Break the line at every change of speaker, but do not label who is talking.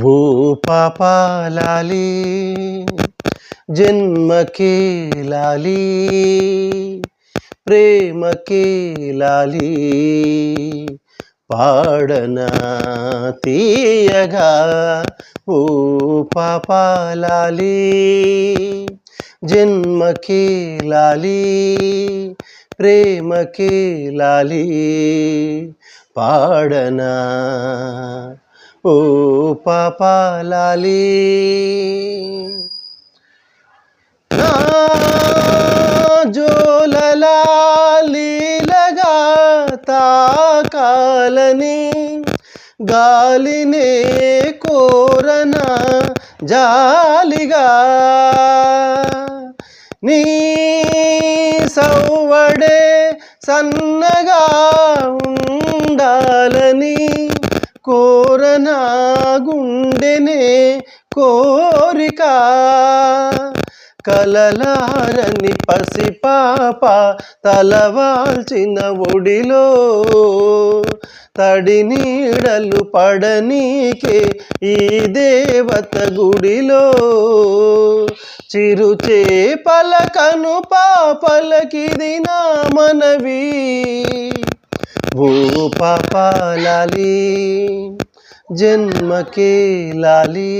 ఓ పాపా లాలి జన్మకే లాలి ప్రేమకే లాలి పాడనా తీయగా ఓ పాపా లాలి జన్మకే లాలి ప్రేమకే లాలి పాడనా ఓ పాపా లాలి నా జోలలా లీలగా తాకాలని గాలినే కోరనా జాలిగా నీ సవ్వడే సన్నగా ఉండాలని కోరనా గుండెనే కోరిక కలలారని పసిపాప తలవాల్చిన ఒడిలో తడి నీడలు పడనీకే ఈ దేవత గుడిలో చిరుచేపల కను పాపలకిది నా మనవి ఓ పాపా లాలి జన్మకే లాలి